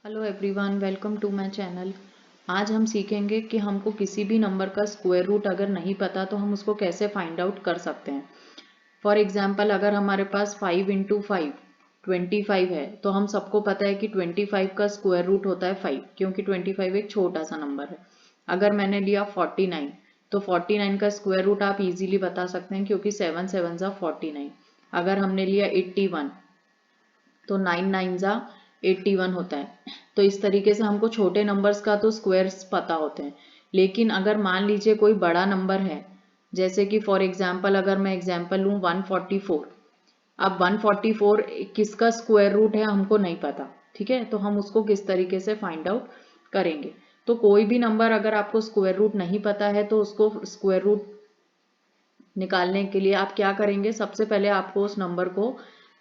Hello everyone, welcome to my channel. आज हम सीखेंगे कि हमको किसी भी नंबर का स्क्वायर रूट अगर नहीं पता तो हम उसको कैसे फाइंड आउट कर सकते हैं। फॉर एग्जांपल, अगर हमारे पास 5 इंटू 5 25 है तो हम सबको पता है कि 25 का स्क्वायर रूट होता है 5, क्योंकि 25 एक छोटा सा नंबर है। अगर मैंने लिया 49 तो 49 का स्क्वायर रूट आप इजीली बता सकते हैं, क्योंकि 7 7 जा 49। अगर हमने लिया 81 तो 9 9 जा 81 होता है। तो इस तरीके से हमको छोटे नंबर्स का तो स्क्वायर्स पता होते हैं, लेकिन अगर मान लीजिए कोई बड़ा नंबर है, जैसे कि फॉर एग्जांपल अगर मैं एग्जांपल लूँ 144। अब 144 किसका स्क्वायर रूट है हमको नहीं पता, ठीक है। तो हम उसको किस तरीके से फाइंड आउट करेंगे। तो कोई भी नंबर अगर आपको स्क्वायर रूट नहीं पता है तो उसको स्क्वायर रूट निकालने के लिए आप क्या करेंगे, सबसे पहले आपको उस नंबर को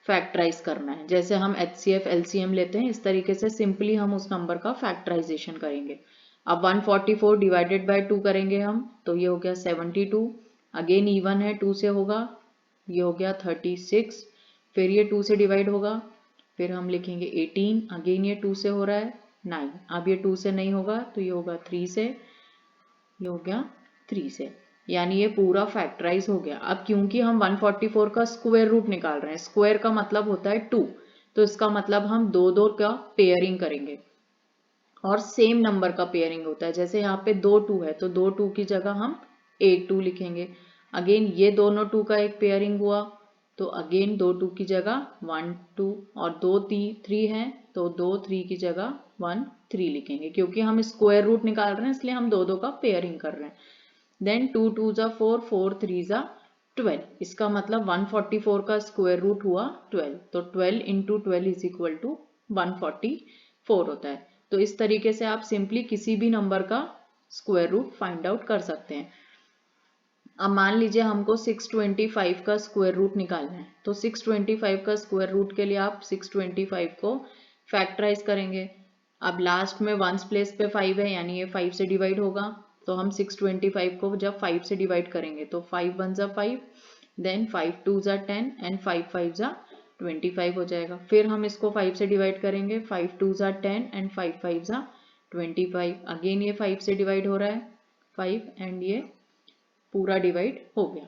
फैक्टराइज करना है। जैसे हम HCF LCM लेते हैं, इस तरीके से सिंपली हम उस नंबर का फैक्टराइजेशन करेंगे। अब 144 डिवाइडेड बाय 2 करेंगे हम, तो ये हो गया 72। अगेन इवन है, 2 से होगा, ये हो गया 36। फिर ये 2 से डिवाइड होगा, फिर हम लिखेंगे 18। अगेन ये 2 से हो रहा है 9। अब ये 2 से नहीं होगा तो ये होगा 3 से, ये हो गया 3 से, यानी ये पूरा फैक्टराइज हो गया। अब क्योंकि हम 144 का स्क्वायर रूट निकाल रहे हैं, स्क्वायर का मतलब होता है 2, तो इसका मतलब हम दो दो का पेयरिंग करेंगे और सेम नंबर का पेयरिंग होता है। जैसे यहाँ पे 2 2 है तो 2 2 की जगह हम 8 2 लिखेंगे। अगेन ये दोनों 2 का एक पेयरिंग हुआ तो अगेन 2 2 की जगह 1 2, और 2 3 है तो 2 3 की जगह 1 3 लिखेंगे, क्योंकि हम स्क्वायर रूट निकाल रहे हैं इसलिए हम दो दो का पेयरिंग कर रहे हैं। देन 2 2 जा 4, 4 3 जा 12। इसका मतलब 144 का स्क्वायर रूट हुआ 12, तो 12 इंटू 12 इज इक्वल टू 144 होता है। तो इस तरीके से आप सिंपली किसी भी नंबर का स्क्वायर रूट फाइंड आउट कर सकते हैं। अब मान लीजिए हमको 625 का स्क्वायर रूट निकालना है, तो 625 का स्क्वायर रूट के लिए आप 625 को फैक्टराइज करेंगे। अब लास्ट में वंस प्लेस पे 5 है, यानी ये 5 से डिवाइड होगा, तो हम 625 को जब 5 से डिवाइड करेंगे तो 5 1 जा 5, देन 5 2 जा 10 एंड 5 5 जा 25 हो जाएगा। फिर हम इसको 5 से डिवाइड करेंगे, 5 2 जा 10 एंड 5 5 जा 25। अगेन ये 5 से डिवाइड हो रहा है 5, एंड ये पूरा डिवाइड हो गया।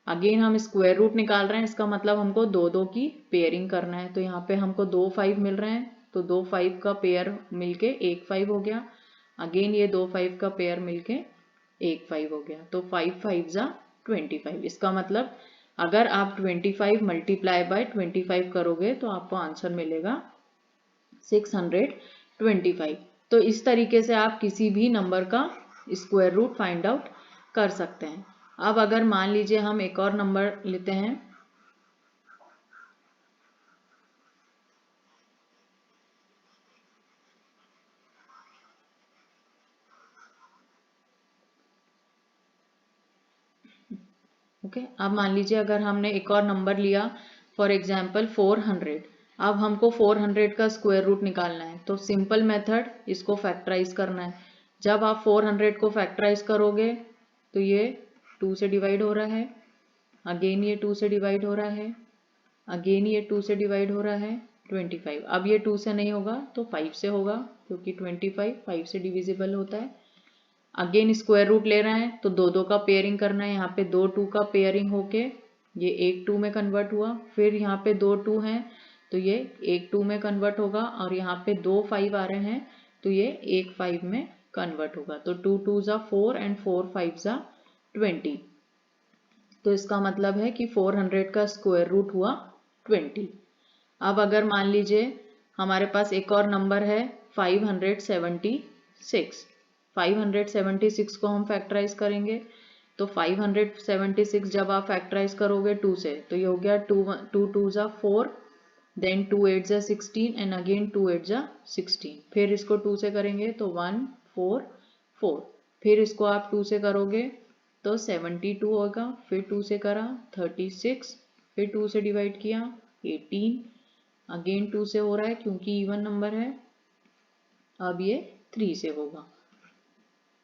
अगेन हम स्क्वायर रूट निकाल रहे हैं, इसका मतलब हमको दो दो की पेयरिंग करना है। तो यहाँ पे हमको 2 5 मिल रहे हैं, तो 2 5 का पेयर मिलके 1 5 हो गया। अगेन ये 2 5 का पेयर मिलके 1 5 हो गया, तो 5 5 जा 25। इसका मतलब अगर आप 25 मल्टीप्लाई बाय 25 करोगे तो आपको आंसर मिलेगा 625। तो इस तरीके से आप किसी भी नंबर का स्क्वायर रूट फाइंड आउट कर सकते हैं। अब अगर मान लीजिए हम एक और नंबर लेते हैं, ओके। अब मान लीजिए अगर हमने एक और नंबर लिया, फॉर एग्जांपल 400। अब हमको 400 का स्क्वायर रूट निकालना है, तो सिंपल मेथड इसको फैक्टराइज करना है। जब आप 400 को फैक्टराइज करोगे तो ये 2 से डिवाइड हो रहा है, अगेन ये 2 से डिवाइड हो रहा है, अगेन ये 2 से डिवाइड हो रहा है 25। अब ये 2 से नहीं होगा तो 5 से होगा, क्योंकि 25 5 से डिविजिबल होता है। अगेन स्क्वायर रूट ले रहे हैं तो दो दो का पेयरिंग करना है। यहाँ पे 2 2 का पेयरिंग होके ये 1 2 में कन्वर्ट हुआ, फिर यहाँ पे 2 2 हैं तो ये 1 2 में कन्वर्ट होगा, और यहाँ पे 2 5 आ रहे हैं तो ये 1 5 में कन्वर्ट होगा। तो 2 2 जा 4 एंड 4 5 जा 20। तो इसका मतलब है कि 400 का स्क्वायर रूट हुआ 20। अब अगर मान लीजिए हमारे पास एक और नंबर है 576। 576 को हम फैक्टराइज करेंगे, तो 576 जब आप फैक्टराइज करोगे 2 से तो ये हो गया 2 2 जा 4, देन 2 8 जा 16 एंड अगेन 2 8 जा 16। फिर इसको 2 से करेंगे तो 1 4 4, फिर इसको आप 2 से करोगे तो 72 होगा, फिर 2 से करा 36, फिर 2 से डिवाइड किया 18, अगेन 2 से हो रहा है क्योंकि इवन नंबर है, अब ये 3 से होगा।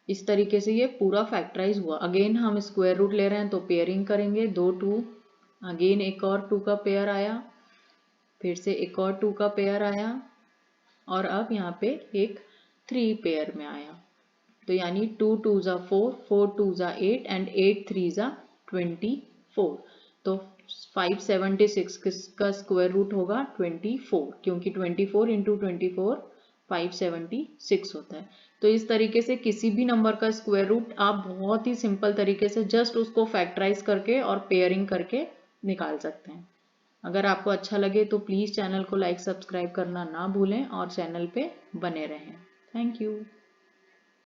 इस तरीके से ये पूरा फैक्टराइज हुआ। अगेन हम स्क्वायर रूट ले रहे हैं तो पेयरिंग करेंगे, 2 2, अगेन एक और 2 का पेयर आया, फिर से एक और 2 का पेयर आया, और अब यहाँ पे एक 3 पेयर में आया, तो यानी 2 2 ज़ा 4, 4 2 ज़ा 8 एंड 8 3 ज़ा 24। तो 576 किसका स्क्वायर रूट होगा? 24, क्योंकि 24 इंटू 24 576 होता है। तो इस तरीके से किसी भी नंबर का स्क्वायर रूट आप बहुत ही सिंपल तरीके से जस्ट उसको फैक्टराइज करके और पेयरिंग करके निकाल सकते हैं। अगर आपको अच्छा लगे तो प्लीज़ चैनल को लाइक सब्सक्राइब करना ना भूलें और चैनल पे बने रहें। Thank you.